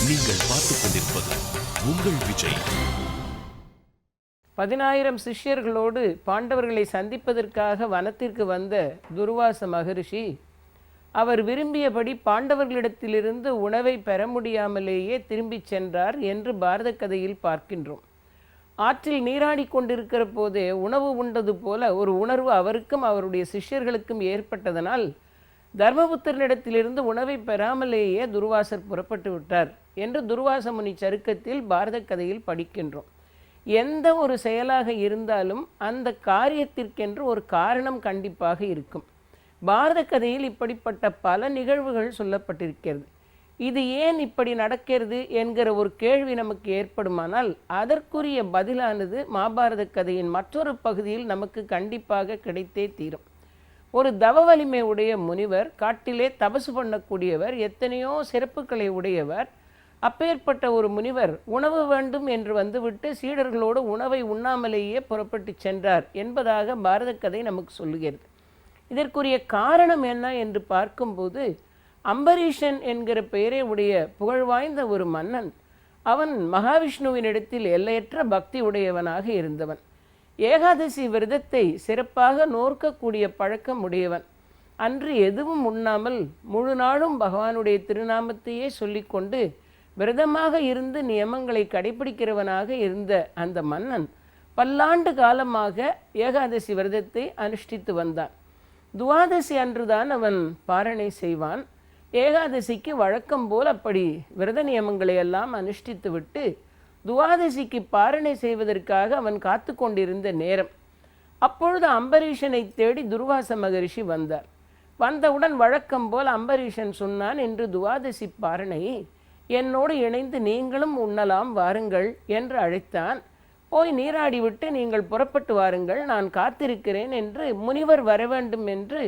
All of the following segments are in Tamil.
நீங்கள் பார்த்துக் கொண்டிருப்பது உங்கள் விஜய். 10,000 சிஷ்யர்களோடு பாண்டவர்களை சந்திப்பதற்காக வனத்திற்கு வந்த துர்வாச மகரிஷி அவர் விரும்பியபடி பாண்டவர்களிடத்திலிருந்து உணவை பெற முடியாமலேயே திரும்பிச் சென்றார் என்று பாரத கதையில் பார்க்கின்றோம். ஆற்றில் நீராடி கொண்டிருக்கிற போதே உணவு உண்டது போல ஒரு உணர்வு அவருக்கும் அவருடைய சிஷ்யர்களுக்கும் ஏற்பட்டதனால் தர்மபுத்திரனிடத்திலிருந்து உணவை பெறாமலேயே துர்வாசர் புறப்பட்டு விட்டார் என்று துர்வாச முனி சருக்கத்தில் பாரத கதையில் படிக்கின்றோம். எந்த ஒரு செயலாக இருந்தாலும் அந்த காரியத்திற்கென்று ஒரு காரணம் கண்டிப்பாக இருக்கும். பாரத கதையில் இப்படிப்பட்ட பல நிகழ்வுகள் சொல்லப்பட்டிருக்கிறது. இது ஏன் இப்படி நடக்கிறது என்கிற ஒரு கேள்வி நமக்கு ஏற்படுமானால் அதற்குரிய பதிலானது மகாபாரத கதையின் மற்றொரு பகுதியில் நமக்கு கண்டிப்பாக கிடைத்தே தீரும். ஒரு தவ வலிமை உடைய முனிவர், காட்டிலே தபசு பண்ணக்கூடியவர், எத்தனையோ சிறப்புகளை உடையவர். அப்பேற்பட்ட ஒரு முனிவர் உணவு வேண்டும் என்று வந்துவிட்டு சீடர்களோடு உணவை உண்ணாமலேயே புறப்பட்டு சென்றார் என்பதாக பாரத கதை நமக்கு சொல்லுகிறது. இதற்குரிய காரணம் என்ன என்று பார்க்கும்போது, அம்பரீஷன் என்கிற பெயரே உடைய புகழ்வாய்ந்த ஒரு மன்னன். அவன் மகாவிஷ்ணுவினிடத்தில் எல்லையற்ற பக்தி உடையவனாக இருந்தவன். ஏகாதசி விரதத்தை சிறப்பாக நோக்கக்கூடிய பழக்கம் உடையவன். அன்று எதுவும் உண்ணாமல் முழு நாளும் பகவானுடைய திருநாமத்தையே சொல்லிக்கொண்டு விரதமாக இருந்து நியமங்களை கடைபிடிக்கிறவனாக இருந்த அந்த மன்னன் பல்லாண்டு காலமாக ஏகாதசி விரதத்தை அனுஷ்டித்து வந்தான். துவாதசி அன்றுதான் அவன் பாரணை செய்வான். ஏகாதசிக்கு வழக்கம் போல் அப்படி விரத நியமங்களை எல்லாம் அனுஷ்டித்து விட்டு துவாதசிக்கு பாரணை செய்வதற்காக அவன் காத்து கொண்டிருந்த நேரம். அப்பொழுது அம்பரீஷனை தேடி துர்வாச மகரிஷி வந்தார். வந்தவுடன் வழக்கம் போல் அம்பரீஷன் சொன்னான், என்று துவாதசி பாரணை என்னோடு இணைந்து நீங்களும் உண்ணலாம், வாருங்கள் என்று அழைத்தான். போய் நீராடிவிட்டு நீங்கள் புறப்பட்டு வாருங்கள், நான் காத்திருக்கிறேன் என்று முனிவர் வர வேண்டும் என்று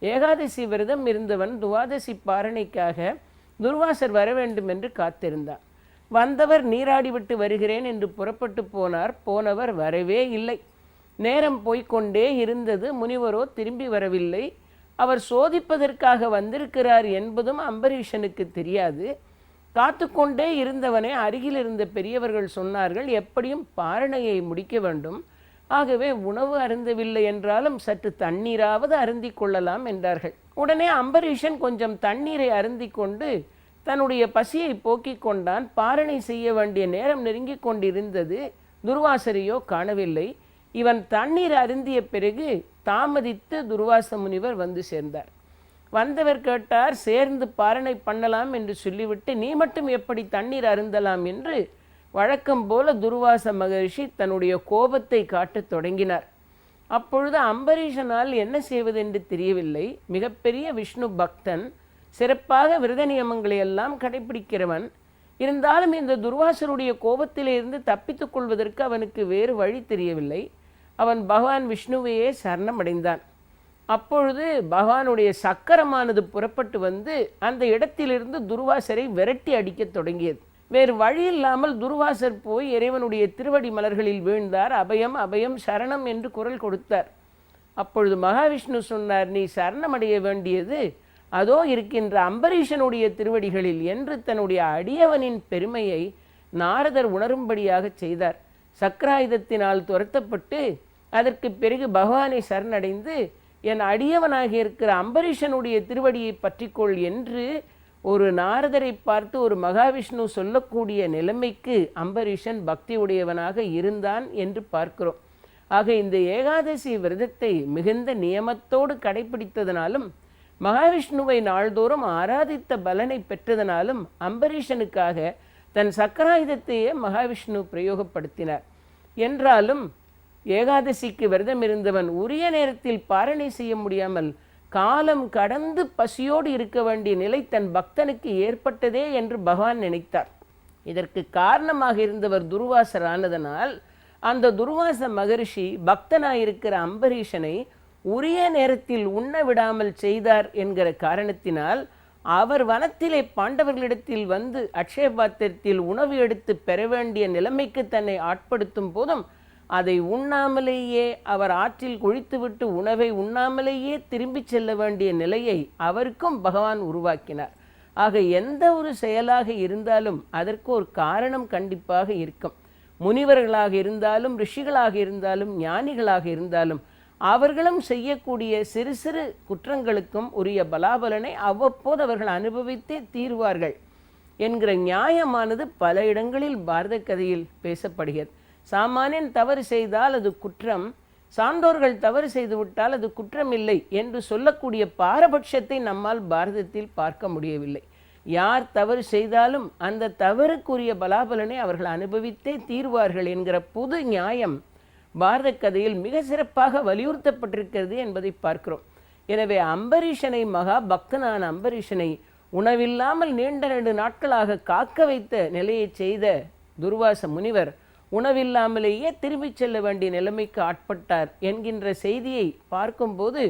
ஏகாதசி விரதம் இருந்தவன் துவாதசி பாரணைக்காக துர்வாசர் வர வேண்டும் என்று காத்திருந்தான். வந்தவர் நீராடிவிட்டு வருகிறேன் என்று புறப்பட்டு போனார். போனவர் வரவே இல்லை. நேரம் போய்கொண்டே இருந்தது. முனிவரோ திரும்பி வரவில்லை. அவர் சோதிப்பதற்காக வந்திருக்கிறார் என்பதும் அம்பரீஷனுக்கு தெரியாது. காத்து கொண்டே இருந்தவனே அருகில் இருந்த பெரியவர்கள் சொன்னார்கள், எப்படியும் பாரணையை முடிக்க வேண்டும், ஆகவே உணவு அருந்தவில்லை என்றாலும் சற்று தண்ணீராவது அருந்தி கொள்ளலாம் என்றார்கள். உடனே அம்பரீஷன் கொஞ்சம் தண்ணீரை அருந்தி கொண்டு தன்னுடைய பசியை போக்கிக் கொண்டான். பாரணை செய்ய வேண்டிய நேரம் நெருங்கி கொண்டிருந்தது. துர்வாசரையோ காணவில்லை. இவன் தண்ணீர் அருந்திய பிறகு தாமதித்து துர்வாச முனிவர் வந்து சேர்ந்தார். வந்தவர் கேட்டார், சேர்ந்து பாரணை பண்ணலாம் என்று சொல்லிவிட்டு நீ மட்டும் எப்படி தண்ணீர் அருந்தலாம் என்று வழக்கம் போல துர்வாச மகரிஷி தன்னுடைய கோபத்தை காட்டத் தொடங்கினார். அப்பொழுது அம்பரீஷனால் என்ன செய்வதென்று தெரியவில்லை. மிகப்பெரிய விஷ்ணு பக்தன், சிறப்பாக விரத நியமங்களை எல்லாம் கடைபிடிக்கிறவன். இருந்தாலும் இந்த துர்வாசருடைய கோபத்திலிருந்து தப்பித்துக் கொள்வதற்கு அவனுக்கு வேறு வழி தெரியவில்லை. அவன் பகவான் விஷ்ணுவையே சரணமடைந்தான். அப்பொழுது பகவானுடைய சக்கரமானது புறப்பட்டு வந்து அந்த இடத்திலிருந்து துர்வாசரை விரட்டி அடிக்கத் தொடங்கியது. வேறு வழி இல்லாமல் துர்வாசர் போய் இறைவனுடைய திருவடி மலர்களில் வீழ்ந்தார். அபயம் அபயம் சரணம் என்று குரல் கொடுத்தார். அப்பொழுது மகாவிஷ்ணு சொன்னார், நீ சரணமடைய வேண்டியது அதோ இருக்கின்ற அம்பரீஷனுடைய திருவடிகளில் என்று தன்னுடைய அடியவனின் பெருமையை நாரதர் உணரும்படியாக செய்தார். சக்கராயுதத்தினால் துரத்தப்பட்டு அதற்கு பிறகு பகவானை சரணடைந்து என் அடியவனாக இருக்கிற அம்பரீஷனுடைய திருவடியை பற்றிக்கொள் என்று ஒரு நாரதரை பார்த்து ஒரு மகாவிஷ்ணு சொல்லக்கூடிய நிலைமைக்கு அம்பரீஷன் பக்தி உடையவனாக இருந்தான் என்று பார்க்கிறோம். ஆக இந்த ஏகாதசி விரதத்தை மிகுந்த நியமத்தோடு கடைபிடித்ததனாலும் மகாவிஷ்ணுவை நாள்தோறும் ஆராதித்த பலனை பெற்றதனாலும் அம்பரீஷனுக்காக தன் சக்கராயுதத்தையே மகாவிஷ்ணு பிரயோகப்படுத்தினார். என்றாலும் ஏகாதசிக்கு விரதம் இருந்தவன் உரிய நேரத்தில் பாரணை செய்ய முடியாமல் காலம் கடந்து பசியோடு இருக்க வேண்டிய நிலை தன் பக்தனுக்கு ஏற்பட்டதே என்று பகவான் நினைத்தார். இதற்கு காரணமாக இருந்தவர் துர்வாசர் ஆனதனால் அந்த துர்வாச மகரிஷி பக்தனாயிருக்கிற அம்பரீஷனை உரிய நேரத்தில் உண்ண விடாமல் செய்தார் என்கிற காரணத்தினால் அவர் வனத்திலே பாண்டவர்களிடத்தில் வந்து அக்ஷயபாத்திரத்தில் உணவு எடுத்து பெற வேண்டிய நிலைமைக்கு தன்னை ஆட்படுத்தும் போதும் அதை உண்ணாமலேயே அவர் ஆற்றில் குளித்துவிட்டு உணவை உண்ணாமலேயே திரும்பி செல்ல வேண்டிய நிலையை அவருக்கும் பகவான் உருவாக்கினார். ஆக எந்த ஒரு செயலாக இருந்தாலும் அதற்கு ஒரு காரணம் கண்டிப்பாக இருக்கும். முனிவர்களாக இருந்தாலும், ரிஷிகளாக இருந்தாலும், ஞானிகளாக இருந்தாலும் அவர்களும் செய்யக்கூடிய சிறு சிறு குற்றங்களுக்கும் உரிய பலாபலனை அவ்வப்போது அவர்கள் அனுபவித்தே தீர்வார்கள் என்கிற நியாயமானது பல இடங்களில் பாரத கதையில் பேசப்படுகிறது. சாமானியன் தவறு செய்தால் அது குற்றம், சான்றோர்கள் தவறு செய்துவிட்டால் அது குற்றம் இல்லை என்று சொல்லக்கூடிய பாரபட்சத்தை நம்மால் பாரதத்தில் பார்க்க முடியவில்லை. யார் தவறு செய்தாலும் அந்த தவறுக்குரிய பலாபலனை அவர்கள் அனுபவித்தே தீர்வார்கள் என்கிற பொது நியாயம் பாரத கதையில் மிக சிறப்பாக வலியுறுத்தப்பட்டிருக்கிறது என்பதை பார்க்கிறோம். எனவே அம்பரீஷனை, மகா பக்தனான அம்பரீஷனை உணவில்லாமல் நீண்ட நெடு நாட்களாக காக்க வைத்த நிலையை செய்த துர்வாச முனிவர் உணவில்லாமலேயே திரும்பிச் செல்ல வேண்டிய நிலைமைக்கு ஆட்பட்டார் என்கின்ற செய்தியை பார்க்கும்போது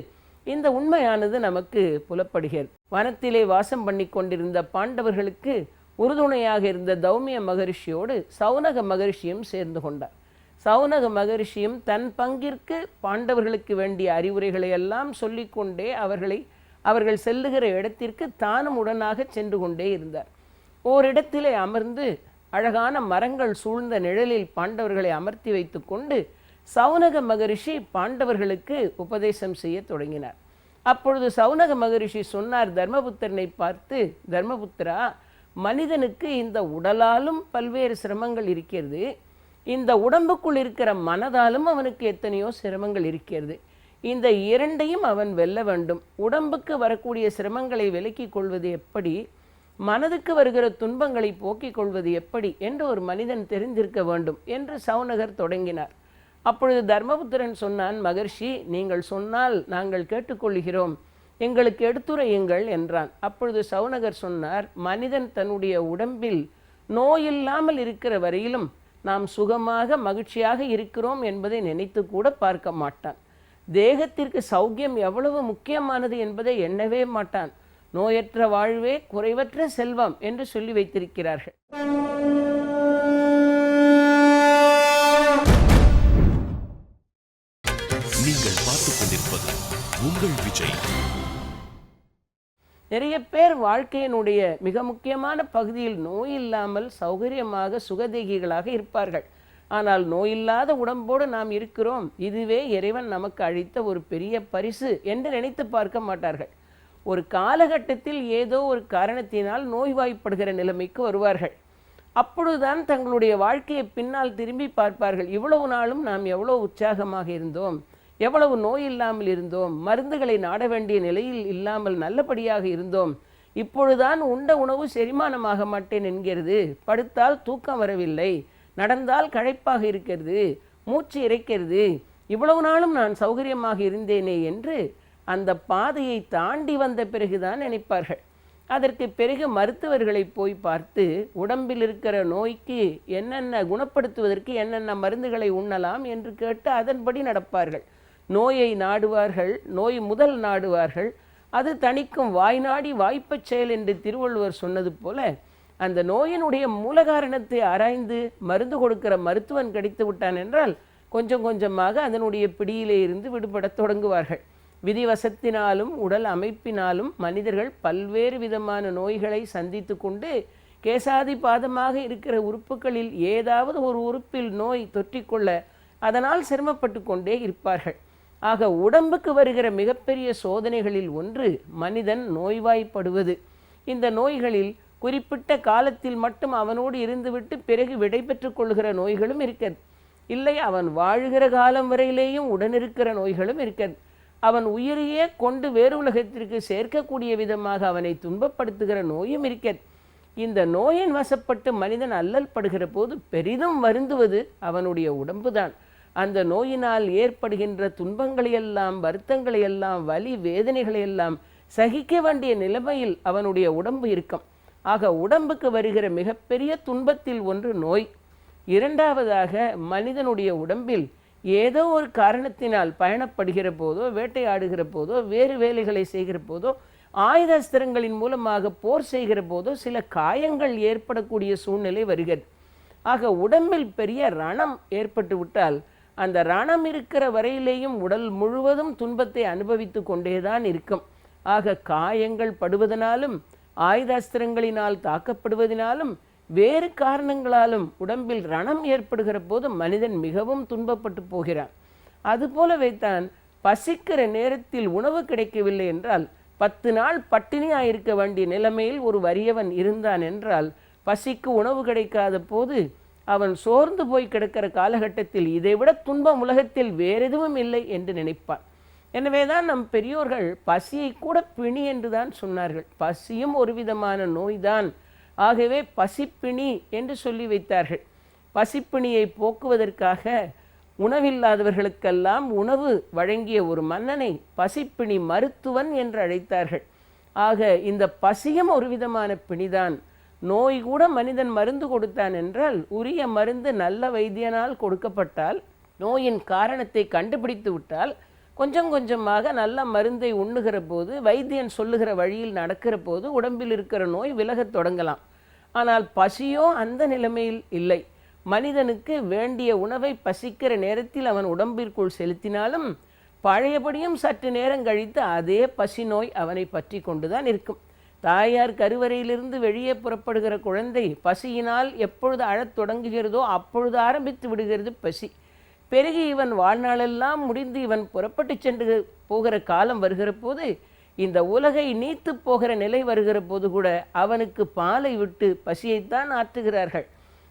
இந்த உண்மையானது நமக்கு புலப்படுகிறது. வனத்திலே வாசம் பண்ணி கொண்டிருந்த பாண்டவர்களுக்கு உறுதுணையாக இருந்த தௌமிய மகரிஷியோடு சௌனக மகரிஷியும் சேர்ந்து கொண்டார். சௌனக மகரிஷியும் தன் பங்கிற்கு பாண்டவர்களுக்கு வேண்டிய அறிவுரைகளை எல்லாம் சொல்லிக்கொண்டே அவர்கள் செல்லுகிற இடத்திற்கு தானும் உடனாக சென்று கொண்டே இருந்தார். ஓரிடத்திலே அமர்ந்து அழகான மரங்கள் சூழ்ந்த நிழலில் பாண்டவர்களை அமர்த்தி வைத்து கொண்டு சௌனக மகரிஷி பாண்டவர்களுக்கு உபதேசம் செய்ய தொடங்கினார். அப்பொழுது சௌனக மகரிஷி சொன்னார் தர்மபுத்திரனை பார்த்து, தர்மபுத்திரா, மனிதனுக்கு இந்த உடலாலும் பல்வேறு சிரமங்கள் இருக்கிறது, இந்த உடம்புக்குள் இருக்கிற மனதாலும் அவனுக்கு எத்தனையோ சிரமங்கள் இருக்கிறது. இந்த இரண்டையும் அவன் வெல்ல வேண்டும். உடம்புக்கு வரக்கூடிய சிரமங்களை விலக்கிக் கொள்வது எப்படி, மனதுக்கு வருகிற துன்பங்களை போக்கிக் கொள்வது எப்படி என்று ஒரு மனிதன் தெரிந்திருக்க வேண்டும் என்று சௌனகர் தொடங்கினார். அப்பொழுது தர்மபுத்திரன் சொன்னான், மகர்ஷி, நீங்கள் சொன்னால் நாங்கள் கேட்டுக்கொள்கிறோம், எங்களுக்கு எடுத்துரையுங்கள் என்றான். அப்பொழுது சௌனகர் சொன்னார், மனிதன் தன்னுடைய உடம்பில் நோயில்லாமல் இருக்கிற வரையிலும் நாம் சுகமாக மகிழ்ச்சியாக இருக்கிறோம் என்பதை நினைத்து கூட பார்க்க மாட்டான். தேகத்திற்கு சௌக்கியம் எவ்வளவு முக்கியமானது என்பதை எண்ணவே மாட்டான். நோயற்ற வாழ்வே குறைவற்ற செல்வம் என்று சொல்லி வைத்திருக்கிறார்கள். நீங்கள் பார்த்துக் கொண்டிருப்பது உங்கள் விஜய். நிறைய பேர் வாழ்க்கையினுடைய மிக முக்கியமான பகுதியில் நோய் இல்லாமல் சௌகரியமாக சுகதேகிகளாக இருப்பார்கள். ஆனால் நோயில்லாத உடம்போடு நாம் இருக்கிறோம், இதுவே இறைவன் நமக்கு அளித்த ஒரு பெரிய பரிசு என்று நினைத்து பார்க்க மாட்டார்கள். ஒரு காலகட்டத்தில் ஏதோ ஒரு காரணத்தினால் நோய்வாய்ப்படுகிற நிலைமைக்கு வருவார்கள். அப்பொழுதுதான் தங்களுடைய வாழ்க்கையை பின்னால் திரும்பி பார்ப்பார்கள். இவ்வளவு நாளும் நாம் எவ்வளவு உற்சாகமாக இருந்தோம், எவ்வளவு நோய் இல்லாமல் இருந்தோம், மருந்துகளை நாட வேண்டிய நிலையில் இல்லாமல் நல்லபடியாக இருந்தோம். இப்பொழுதுதான் உண்ட உணவு செரிமானமாக மாட்டேன் என்கிறது, படுத்தால் தூக்கம் வரவில்லை, நடந்தால் களைப்பாக இருக்கிறது, மூச்சு இறைக்கிறது, இவ்வளவு நாளும் நான் சௌகரியமாக இருந்தேனே என்று அந்த பாதையை தாண்டி வந்த பிறகுதான் நினைப்பார்கள். அதற்கு பிறகு மருத்துவர்களை போய் பார்த்து உடம்பில் இருக்கிற நோய்க்கு என்னென்ன குணப்படுத்துவதற்கு என்னென்ன மருந்துகளை உண்ணலாம் என்று கேட்டு அதன்படி நடப்பார்கள். நோயை நாடுவார்கள், நோய் முதல் நாடுவார்கள். அது தணிக்கும் வாய் நாடி வாய்ப்பச் செயல் என்று திருவள்ளுவர் சொன்னது போல அந்த நோயினுடைய மூல காரணத்தை ஆராய்ந்து மருந்து கொடுக்கிற மருத்துவன் கிடைத்து விட்டான் என்றால் கொஞ்சம் கொஞ்சமாக அதனுடைய பிடியிலே இருந்து விடுபடத் தொடங்குவார்கள். விதிவசத்தினாலும் உடல் அமைப்பினாலும் மனிதர்கள் பல்வேறு விதமான நோய்களை சந்தித்து கொண்டு கேசாதிபாதமாக இருக்கிற உறுப்புகளில் ஏதாவது ஒரு உறுப்பில் நோய் தொற்றிக்கொள்ள அதனால் சிரமப்பட்டு கொண்டே இருப்பார்கள். ஆக உடம்புக்கு வருகிற மிகப்பெரிய சோதனைகளில் ஒன்று மனிதன் நோய்வாய்ப்படுவது. இந்த நோய்களில் குறிப்பிட்ட காலத்தில் மட்டும் அவனோடு இருந்துவிட்டு பிறகு விடை பெற்று கொள்கிற நோய்களும் இருக்கிறது. இல்லை, அவன் வாழுகிற காலம் வரையிலேயும் உடனிருக்கிற நோய்களும் இருக்கிறது. அவன் உயிரையே கொண்டு வேறு உலகத்திற்கு சேர்க்கக்கூடிய விதமாக அவனை துன்பப்படுத்துகிற நோயும் இருக்கிறது. இந்த நோயின் வசப்பட்டு மனிதன் அல்லல் படுகிற போது பெரிதும் வருந்துவது அவனுடைய உடம்புதான். அந்த நோயினால் ஏற்படுகின்ற துன்பங்களையெல்லாம், வருத்தங்களையெல்லாம், வலி வேதனைகளையெல்லாம் சகிக்க வேண்டிய நிலைமையில் அவனுடைய உடம்பு இருக்கும். ஆக உடம்புக்கு வருகிற மிகப்பெரிய துன்பத்தில் ஒன்று நோய். இரண்டாவதாக மனிதனுடைய உடம்பில் ஏதோ ஒரு காரணத்தினால் பயணப்படுகிற போதோ, வேட்டையாடுகிற போதோ, வேறு வேலைகளை செய்கிற போதோ, ஆயுதாஸ்திரங்களின் மூலமாக போர் செய்கிற போதோ சில காயங்கள் ஏற்படக்கூடிய சூழ்நிலை வருகிறது. ஆக உடம்பில் பெரிய ரணம் ஏற்பட்டு விட்டால் அந்த ரணம் இருக்கிற வரையிலேயும் உடல் முழுவதும் துன்பத்தை அனுபவித்து கொண்டேதான் இருக்கும். ஆக காயங்கள் படுவதனாலும் ஆயுதாஸ்திரங்களினால் தாக்கப்படுவதினாலும் வேறு காரணங்களாலும் உடம்பில் ரணம் ஏற்படுகிற போது மனிதன் மிகவும் துன்பப்பட்டு போகிறான். அதுபோலவேத்தான் பசிக்கிற நேரத்தில் உணவு கிடைக்கவில்லை என்றால் 10 நாள் பட்டினியாக இருக்க வேண்டிய நிலைமையில் ஒரு வறியவன் இருந்தான் என்றால் பசிக்கு உணவு கிடைக்காத போது அவன் சோர்ந்து போய் கிடக்கிற காலகட்டத்தில் இதைவிட துன்பம் உலகத்தில் வேறு எதுவும் இல்லை என்று நினைப்பான். எனவே தான் நம் பெரியோர்கள் பசியை கூட பிணி என்று தான் சொன்னார்கள். பசியும் ஒரு விதமான நோய்தான், ஆகவே பசிப்பிணி என்று சொல்லி வைத்தார்கள். பசிப்பிணியை போக்குவதற்காக உணவில்லாதவர்களுக்கெல்லாம் உணவு வழங்கிய ஒரு மன்னனை பசிப்பிணி மருத்துவன் என்று அழைத்தார்கள். ஆக இந்த பசியும் ஒரு விதமான பிணிதான். நோய் கூட மனிதன் மருந்து கொடுத்தான் என்றால் உரிய மருந்து நல்ல வைத்தியனால் கொடுக்கப்பட்டால், நோயின் காரணத்தை கண்டுபிடித்து விட்டால், கொஞ்சம் கொஞ்சமாக நல்ல மருந்தை உண்ணுகிற போது, வைத்தியன் சொல்லுகிற வழியில் நடக்கிற போது உடம்பில் இருக்கிற நோய் விலகத் தொடங்கலாம். ஆனால் பசியோ அந்த நிலைமையில் இல்லை. மனிதனுக்கு வேண்டிய உணவை பசிக்கிற நேரத்தில் அவன் உடம்பிற்குள் செலுத்தினாலும் பழையபடியும் சற்று நேரம் கழித்து அதே பசி நோய் அவனை பற்றி கொண்டுதான் இருக்கும். தாயார் கருவறையிலிருந்து வெளியே புறப்படுகிற குழந்தை பசியினால் எப்பொழுது அழத் தொடங்குகிறதோ அப்பொழுது ஆரம்பித்து விடுகிறது பசி. பிறகு இவன் வாழ்நாளெல்லாம் முடிந்து இவன் புறப்பட்டு சென்று போகிற காலம் வருகிற போது, இந்த உலகை நீத்து போகிற நிலை வருகிற போது கூட அவனுக்கு பாலை விட்டு பசியைத்தான் ஆற்றுகிறார்கள்.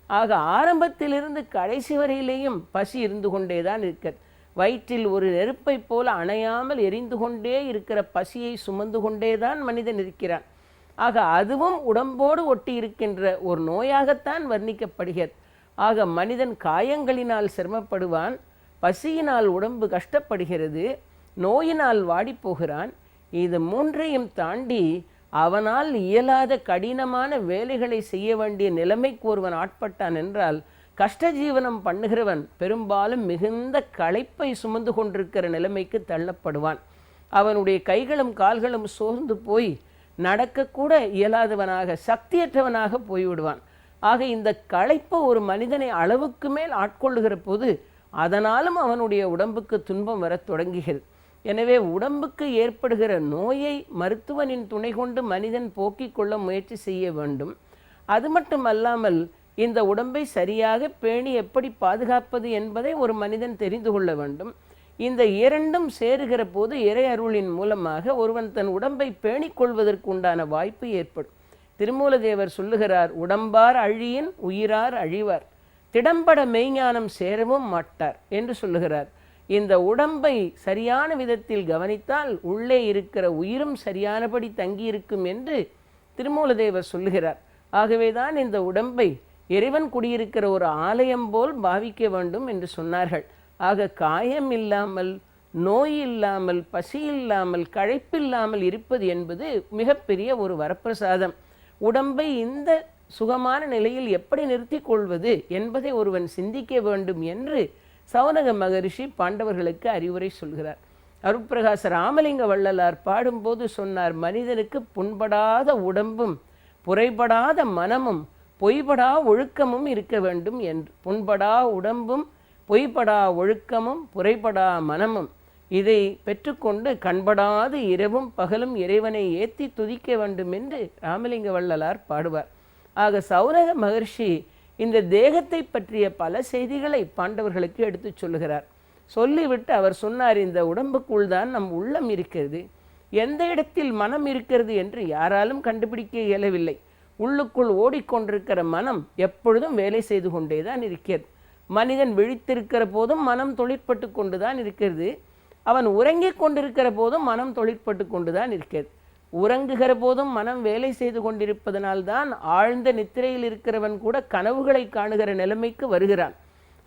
ஆக ஆரம்பத்திலிருந்து கடைசி வரையிலேயும் பசி இருந்து கொண்டேதான் இருக்கிறது. வயிற்றில் ஒரு நெருப்பை போல அணையாமல் எரிந்து கொண்டே இருக்கிற பசியை சுமந்து கொண்டேதான் மனிதன் இருக்கிறான். ஆக அதுவும் உடம்போடு ஒட்டி இருக்கின்ற ஒரு நோயாகத்தான் வர்ணிக்கப்படுகிறது. ஆக மனிதன் காயங்களினால் சிரமப்படுவான், பசியினால் உடம்பு கஷ்டப்படுகிறது, நோயினால் வாடிப்போகிறான். இது மூன்றையும் தாண்டி அவனால் இயலாத கடினமான வேலைகளை செய்ய வேண்டிய நிலைமைக்கு ஒருவன் ஆட்பட்டான் என்றால், கஷ்ட ஜீவனம் பண்ணுகிறவன் பெரும்பாலும் மிகுந்த களைப்பை சுமந்து கொண்டிருக்கிற நிலைமைக்கு தள்ளப்படுவான். அவனுடைய கைகளும் கால்களும் சோர்ந்து போய் நடக்கக்கூட இயலாதவனாக, சக்தியற்றவனாக போய்விடுவான். ஆக இந்த களைப்பு ஒரு மனிதனை அளவுக்கு மேல் ஆட்கொள்ளுகிற போது அதனாலும் அவனுடைய உடம்புக்கு துன்பம் வரத் தொடங்குகிறது. எனவே உடம்புக்கு ஏற்படுகிற நோயை மருத்துவனின் துணை கொண்டு மனிதன் போக்கிக் கொள்ள முயற்சி செய்ய வேண்டும். அது மட்டுமல்லாமல் இந்த உடம்பை சரியாக பேணி எப்படி பாதுகாப்பது என்பதை ஒரு மனிதன் தெரிந்து கொள்ள வேண்டும். இந்த இரண்டும் சேருகிற போது இறை அருளின் மூலமாக ஒருவன் தன் உடம்பை பேணிக் கொள்வதற்கு உண்டான வாய்ப்பு ஏற்படும். திருமூலதேவர் சொல்லுகிறார், உடம்பார் அழியின் உயிரார் அழிவார், திடம்பட மெய்ஞானம் சேரவும் மாட்டார் என்று சொல்லுகிறார். இந்த உடம்பை சரியான விதத்தில் கவனித்தால் உள்ளே இருக்கிற உயிரும் சரியானபடி தங்கியிருக்கும் என்று திருமூலதேவர் சொல்லுகிறார். ஆகவேதான் இந்த உடம்பை இறைவன் குடியிருக்கிற ஒரு ஆலயம் போல் பாவிக்க வேண்டும் என்று சொன்னார்கள். ஆக காயம் இல்லாமல், நோய் இல்லாமல், பசி இல்லாமல், களைப்பில்லாமல் இருப்பது என்பது மிகப்பெரிய ஒரு வரப்பிரசாதம். உடம்பை இந்த சுகமான நிலையில் எப்படி நிறுத்தி கொள்வது என்பதை ஒருவன் சிந்திக்க வேண்டும் என்று சௌனக மகரிஷி பாண்டவர்களுக்கு அறிவுரை சொல்கிறார். அருட்பிரகாச ராமலிங்க வள்ளலார் பாடும்போது சொன்னார், மனிதனுக்கு புண்படாத உடம்பும் புரைபடாத மனமும் பொய்படா ஒழுக்கமும் இருக்க வேண்டும் என்று. புண்படா உடம்பும் பொய்படா ஒழுக்கமும் புரைபடா மனமும் இதை பெற்றுக்கொண்டு கண்படாது இரவும் பகலும் இறைவனை ஏற்றி துதிக்க வேண்டும் என்று ராமலிங்க வள்ளலார் பாடுவார். ஆக சௌனக மகர்ஷி இந்த தேகத்தை பற்றிய பல செய்திகளை பாண்டவர்களுக்கு எடுத்துச் சொல்லுகிறார். சொல்லிவிட்டு அவர் சொன்னார், இந்த உடம்புக்குள் தான் நம் உள்ளம் இருக்கிறது, எந்த இடத்தில் மனம் இருக்கிறது என்று யாராலும் கண்டுபிடிக்க இயலவில்லை. உள்ளுக்குள் ஓடிக்கொண்டிருக்கிற மனம் எப்பொழுதும் வேலை செய்து கொண்டே தான் இருக்கிறது. மனிதன் விழித்திருக்கிற போதும் மனம் தொழிற்பட்டு கொண்டு தான் இருக்கிறது. அவன் உறங்கிக் கொண்டிருக்கிற போதும் மனம் தொழிற்பட்டு கொண்டு தான் இருக்கிறது. உறங்குகிற போதும் மனம் வேலை செய்து கொண்டிருப்பதனால்தான் ஆழ்ந்த நித்திரையில் இருக்கிறவன் கூட கனவுகளை காணுகிற நிலைமைக்கு வருகிறான்.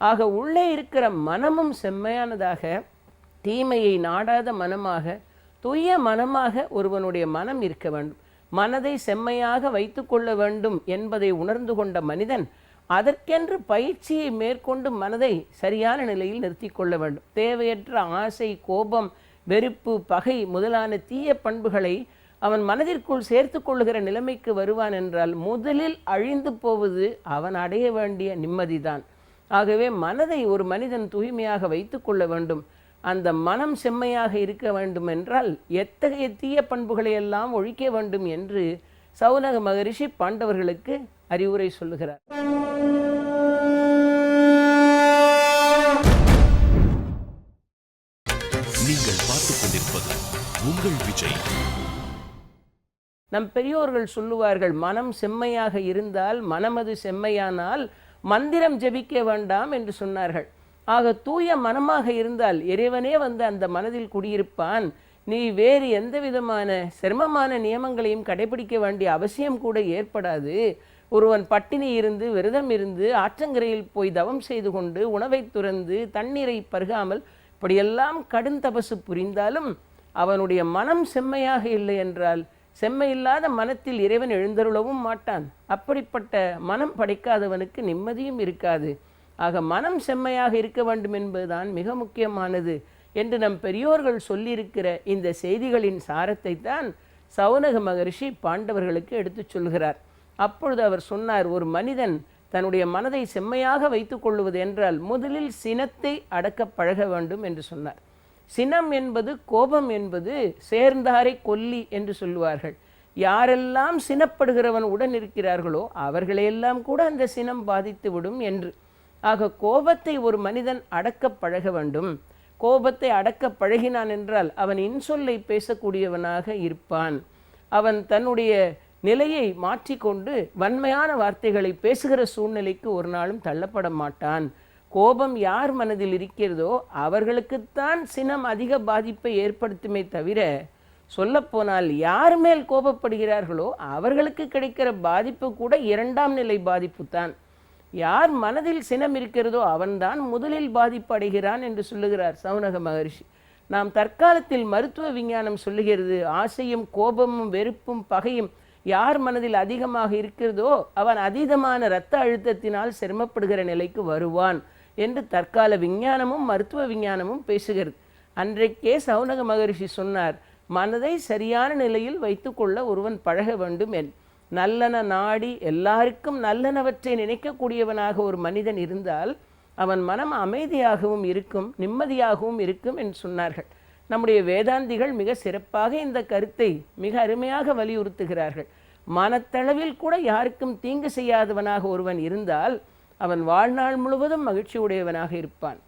ஆக உள்ளே இருக்கிற மனமும் செம்மையானதாக, தீமையை நாடாத மனமாக, தூய மனமாக ஒருவனுடைய மனம் இருக்க வேண்டும். மனதை செம்மையாக வைத்து கொள்ள வேண்டும் என்பதை உணர்ந்து கொண்ட மனிதன் அதற்கென்று பயிற்சியை மேற்கொண்டு மனதை சரியான நிலையில் நிறுத்தி கொள்ள வேண்டும். தேவையற்ற ஆசை, கோபம், வெறுப்பு, பகை முதலான தீய பண்புகளை அவன் மனதிற்குள் சேர்த்து கொள்ளுகிற நிலைமைக்கு வருவான் என்றால் முதலில் அழிந்து போவது அவன் அடைய வேண்டிய நிம்மதிதான். ஆகவே மனதை ஒரு மனிதன் தூய்மையாக வைத்து கொள்ள வேண்டும். அந்த மனம் செம்மையாக இருக்க வேண்டும் என்றால் எத்தகைய தீய பண்புகளை எல்லாம் ஒழிக்க வேண்டும் என்று சௌனக மகரிஷி பாண்டவர்களுக்கு அறிவுரை சொல்லுகிறார். நீங்கள் பார்த்துக் கொண்டிருப்பது உங்கள் விஜய். நம் பெரியோர்கள் சொல்லுவார்கள், மனம் செம்மையாக இருந்தால், மனமது செம்மையானால் மந்திரம் ஜெபிக்க வேண்டாம் என்று சொன்னார்கள். ஆக தூய மனமாக இருந்தால் இறைவனே வந்து அந்த மனதில் குடியிருப்பான். நீ வேறு எந்த விதமான சிரமமான நியமங்களையும் கடைபிடிக்க வேண்டிய அவசியம் கூட ஏற்படாது. ஒருவன் பட்டினி இருந்து விரதம் இருந்து ஆற்றங்கரையில் போய் தவம் செய்து கொண்டு உணவை துறந்து தண்ணீரை பருகாமல் இப்படியெல்லாம் கடும் தபசு புரிந்தாலும் அவனுடைய மனம் செம்மையாக இல்லை என்றால் செம்மையில்லாத மனத்தில் இறைவன் எழுந்தருளவும் மாட்டான். அப்படிப்பட்ட மனம் படைக்காதவனுக்கு நிம்மதியும் இருக்காது. ஆக மனம் செம்மையாக இருக்க வேண்டும் என்பதுதான் மிக முக்கியமானது என்று நம் பெரியோர்கள் சொல்லியிருக்கிற இந்த செய்திகளின் சாரத்தை தான் சௌனக மகரிஷி பாண்டவர்களுக்கு எடுத்துச் சொல்கிறார். அப்பொழுது அவர் சொன்னார், ஒரு மனிதன் தன்னுடைய மனதை செம்மையாக வைத்து கொள்வது என்றால் முதலில் சினத்தை அடக்க பழக வேண்டும் என்று சொன்னார். சினம் என்பது, கோபம் என்பது சேர்ந்தாரை கொல்லி என்று சொல்லுவார்கள். யாரெல்லாம் சினப்படுகிறவன் உடன் இருக்கிறார்களோ அவர்களையெல்லாம் கூட அந்த சினம் பாதித்து விடும் என்று. ஆக கோபத்தை ஒரு மனிதன் அடக்க பழக வேண்டும். கோபத்தை அடக்க பழகினான் என்றால் அவன் இன்சொல்லை பேசக்கூடியவனாக இருப்பான். அவன் தன்னுடைய நிலையை மாற்றிக்கொண்டு வன்மையான வார்த்தைகளை பேசுகிற சூழ்நிலைக்கு ஒரு நாளும் தள்ளப்பட மாட்டான். கோபம் யார் மனதில் இருக்கிறதோ அவர்களுக்குத்தான் சினம் அதிக பாதிப்பை ஏற்படுத்துமே தவிர, சொல்லப்போனால் யார் மேல் கோபப்படுகிறார்களோ அவர்களுக்கு கிடைக்கிற பாதிப்பு கூட இரண்டாம் நிலை பாதிப்பு தான். யார் மனதில் சினம் இருக்கிறதோ அவன்தான் முதலில் பாதிப்பு அடைகிறான் என்று சொல்லுகிறார் சௌனக மகரிஷி. நாம் தற்காலத்தில் மருத்துவ விஞ்ஞானம் சொல்லுகிறது, ஆசையும் கோபமும் வெறுப்பும் பகையும் யார் மனதில் அதிகமாக இருக்கிறதோ அவன் அதீதமான இரத்த அழுத்தத்தினால் சிரமப்படுகிற நிலைக்கு வருவான் என்று தற்கால விஞ்ஞானமும் மருத்துவ விஞ்ஞானமும் பேசுகிறது. அன்றைக்கே சௌனக மகரிஷி சொன்னார், மனதை சரியான நிலையில் வைத்துக்கொள்ள ஒருவன் பழக வேண்டும் என்று. நல்லன நாடி எல்லாருக்கும் நல்லனவற்றை நினைக்கக்கூடியவனாக ஒரு மனிதன் இருந்தால் அவன் மனம் அமைதியாகவும் இருக்கும், நிம்மதியாகவும் இருக்கும் என்று சொன்னார்கள். நம்முடைய வேதாந்திகள் மிக சிறப்பாக இந்த கருத்தை மிக அருமையாக வலியுறுத்துகிறார்கள். மனத்தளவில் கூட யாருக்கும் தீங்கு செய்யாதவனாக ஒருவன் இருந்தால் அவன் வாழ்நாள் முழுவதும் மகிழ்ச்சியுடையவனாக இருப்பான்.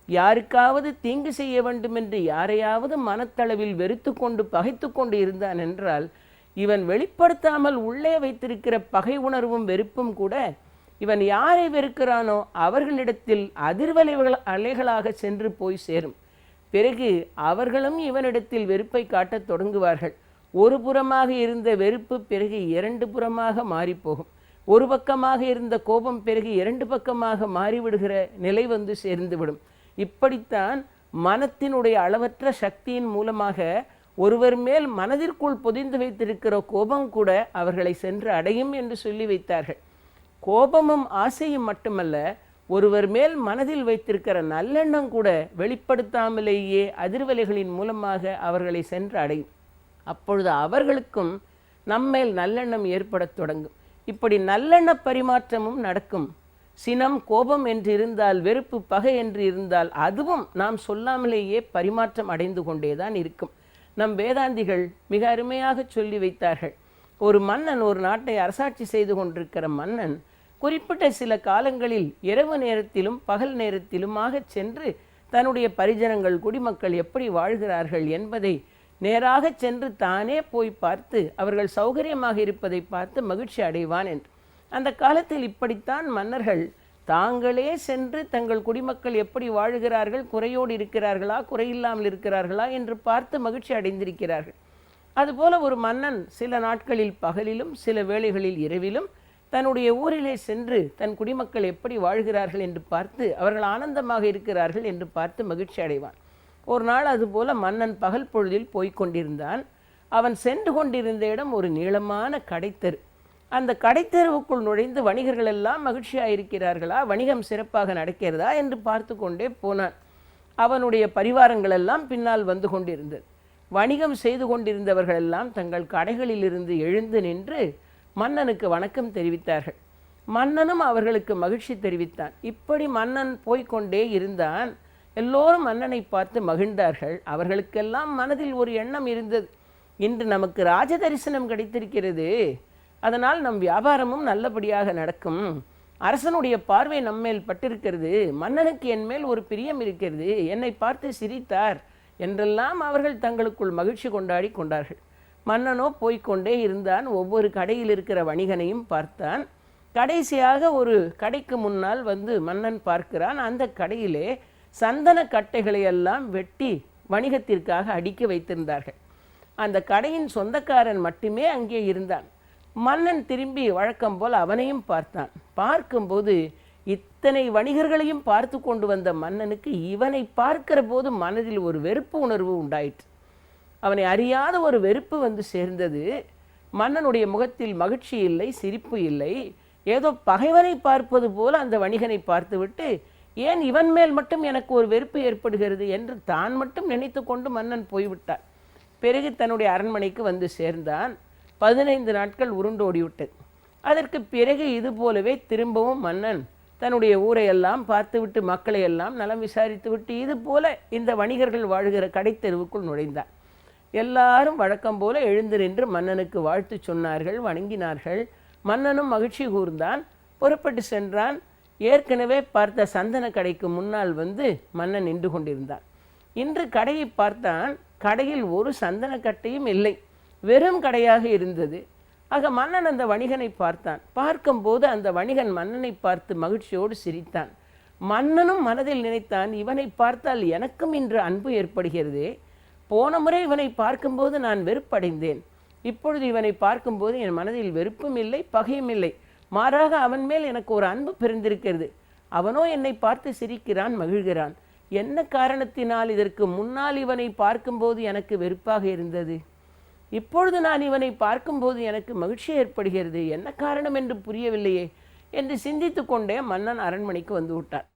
யாருக்காவது தீங்கு செய்ய வேண்டும் என்று யாரையாவது மனத்தளவில் வெறுத்து கொண்டு பகைத்து கொண்டு இருந்தான் என்றால் இவன் வெளிப்படுத்தாமல் உள்ளே வைத்திருக்கிற பகை உணர்வும் வெறுப்பும் கூட இவன் யாரை வெறுக்கிறானோ அவர்களிடத்தில் அதிர்வலைகள் அலைகளாக சென்று போய் சேரும். பிறகு அவர்களும் இவனிடத்தில் வெறுப்பை காட்டத் தொடங்குவார்கள். ஒரு புறமாக இருந்த வெறுப்பு பிறகு இரண்டு புறமாக மாறிப்போகும். ஒரு பக்கமாக இருந்த கோபம் பிறகு இரண்டு பக்கமாக மாறிவிடுகிற நிலை வந்து சேர்ந்துவிடும். இப்படித்தான் மனத்தினுடைய அளவற்ற சக்தியின் மூலமாக ஒருவர் மேல் மனதிற்குள் பொதிந்து வைத்திருக்கிற கோபம் கூட அவர்களை சென்று அடையும் என்று சொல்லி வைத்தார்கள். கோபமும் ஆசையும் மட்டுமல்ல, ஒருவர் மேல் மனதில் வைத்திருக்கிற நல்லெண்ணம் கூட வெளிப்படுத்தாமலேயே அதிர்வலைகளின் மூலமாக அவர்களை சென்று அடையும். அப்பொழுது அவர்களுக்கும் நம்மேல் நல்லெண்ணம் ஏற்படத் தொடங்கும். இப்படி நல்லெண்ண பரிமாற்றமும் நடக்கும். சினம் கோபம் என்று இருந்தால், வெறுப்பு பகை என்று இருந்தால் அதுவும் நாம் சொல்லாமலேயே பரிமாற்றம் அடைந்து கொண்டேதான் இருக்கும். நம் வேதாந்திகள் மிக அருமையாக சொல்லி வைத்தார்கள். ஒரு மன்னன், ஒரு நாட்டை அரசாட்சி செய்து கொண்டிருக்கிற மன்னன் குறிப்பிட்ட சில காலங்களில் இரவு நேரத்திலும் பகல் நேரத்திலுமாக சென்று தன்னுடைய பரிஜனங்கள் குடிமக்கள் எப்படி வாழ்கிறார்கள் என்பதை நேராக சென்று தானே போய் பார்த்து அவர்கள் சௌகரியமாக இருப்பதை பார்த்து மகிழ்ச்சி அடைவான் என்று. அந்த காலத்தில் இப்படித்தான் மன்னர்கள் தாங்களே சென்று தங்கள் குடிமக்கள் எப்படி வாழுகிறார்கள், குறையோடு இருக்கிறார்களா குறையில்லாமல் இருக்கிறார்களா என்று பார்த்து மகிழ்ச்சி அடைந்திருக்கிறார்கள். அதுபோல ஒரு மன்னன் சில நாட்களில் பகலிலும் சில வேளைகளில் இரவிலும் தன்னுடைய ஊரிலே சென்று தன் குடிமக்கள் எப்படி வாழ்கிறார்கள் என்று பார்த்து அவர்கள் ஆனந்தமாக இருக்கிறார்கள் என்று பார்த்து மகிழ்ச்சி அடைவான். ஒரு நாள் அதுபோல மன்னன் பகல் பொழுதில் போய்கொண்டிருந்தான். அவன் சென்று கொண்டிருந்த இடம் ஒரு நீளமான கடைத்தெரு. அந்த கடைத்தெருவுக்குள் நுழைந்து வணிகர்கள் எல்லாம் மகிழ்ச்சியாக இருக்கிறார்களா, வணிகம் சிறப்பாக நடக்கிறதா என்று பார்த்து கொண்டே போனான். அவனுடைய பரிவாரங்கள் எல்லாம் பின்னால் வந்து கொண்டிருந்தது. வணிகம் செய்து கொண்டிருந்தவர்கள் எல்லாம் தங்கள் கடைகளிலிருந்து எழுந்து நின்று மன்னனுக்கு வணக்கம் தெரிவித்தார்கள். மன்னனும் அவர்களுக்கு மகிழ்ச்சி தெரிவித்தான். இப்படி மன்னன் போய்கொண்டே இருந்தான். எல்லோரும் மன்னனை பார்த்து மகிழ்ந்தார்கள். அவர்களுக்கெல்லாம் மனதில் ஒரு எண்ணம் இருந்தது, இன்று நமக்கு ராஜ தரிசனம் கிடைத்திருக்கிறது, அதனால் நம் வியாபாரமும் நல்லபடியாக நடக்கும். அரசனுடைய பார்வை நம்மேல் பட்டிருக்கிறது. மன்னனுக்கு என் மேல் ஒரு பிரியம் இருக்கிறது. என்னை பார்த்து சிரித்தார் என்றெல்லாம் அவர்கள் தங்களுக்குள் மகிழ்ச்சி கொண்டாடி கொண்டார்கள். மன்னனோ போய்கொண்டே இருந்தான். ஒவ்வொரு கடையில் இருக்கிற வணிகனையும் பார்த்தான். கடைசியாக ஒரு கடைக்கு முன்னால் வந்து மன்னன் பார்க்கிறான். அந்த கடையிலே சந்தன கட்டைகளை எல்லாம் வெட்டி வணிகத்திற்காக அடுக்கி வைத்திருந்தார்கள். அந்த கடையின் சொந்தக்காரன் மட்டுமே அங்கே இருந்தான். மன்னன் திரும்பி வழக்கம் போல் அவனையும் பார்த்தான். பார்க்கும்போது இத்தனை வணிகர்களையும் பார்த்து கொண்டு வந்த மன்னனுக்கு இவனை பார்க்கிற போது மனதில் ஒரு வெறுப்பு உணர்வு உண்டாயிற்று. அவனை அறியாத ஒரு வெறுப்பு வந்து சேர்ந்தது. மன்னனுடைய முகத்தில் மகிழ்ச்சி இல்லை, சிரிப்பு இல்லை. ஏதோ பகைவனை பார்ப்பது போல அந்த வணிகனை பார்த்துவிட்டு, ஏன் இவன் மேல் மட்டும் எனக்கு ஒரு வெறுப்பு ஏற்படுகிறது என்று தான் மட்டும் நினைத்து கொண்டு மன்னன் போய்விட்டான். பிறகு தன்னுடைய அரண்மனைக்கு வந்து சேர்ந்தான். 15 நாட்கள் உருண்டோடிவிட்டது. அதற்கு பிறகு இது போலவே திரும்பவும் மன்னன் தன்னுடைய ஊரையெல்லாம் பார்த்துவிட்டு மக்களையெல்லாம் நலம் விசாரித்துவிட்டு இது போல இந்த வணிகர்கள் வாழ்கிற கடைத்தெருவுக்குள் நுழைந்தான். எல்லாரும் வழக்கம் போல எழுந்து நின்று மன்னனுக்கு வாழ்த்து சொன்னார்கள், வணங்கினார்கள். மன்னனும் மகிழ்ச்சி கூர்ந்தான். புறப்பட்டு சென்றான். ஏற்கனவே பார்த்த சந்தன கடைக்கு முன்னால் வந்து மன்னன் நின்று கொண்டிருந்தான். இன்று கடையை பார்த்தான். கடையில் ஒரு சந்தன கட்டையும் இல்லை, வெறும் கடையாக இருந்தது. ஆக மன்னன் அந்த வணிகனை பார்த்தான். பார்க்கும்போது அந்த வணிகன் மன்னனை பார்த்து மகிழ்ச்சியோடு சிரித்தான். மன்னனும் மனதில் நினைத்தான், இவனை பார்த்தால் எனக்கும் இன்று அன்பு ஏற்படுகிறதே. போன முறை இவனை பார்க்கும்போது நான் வெறுப்படைந்தேன். இப்பொழுது இவனை பார்க்கும்போது என் மனதில் வெறுப்பும் இல்லை, பகையும் இல்லை. மாறாக அவன் மேல் எனக்கு ஒரு அன்பு பிறந்திருக்கிறது. அவனோ என்னை பார்த்து சிரிக்கிறான், மகிழ்கிறான். என்ன காரணத்தினால் இதற்கு முன்னால் இவனை பார்க்கும்போது எனக்கு வெறுப்பாக இருந்தது, இப்பொழுது நான் இவனை பார்க்கும்போது எனக்கு மகிழ்ச்சி ஏற்படுகிறது, என்ன காரணம் என்று புரியவில்லையே என்று சிந்தித்து கொண்டே மன்னன் அரண்மனைக்கு வந்து விட்டான்.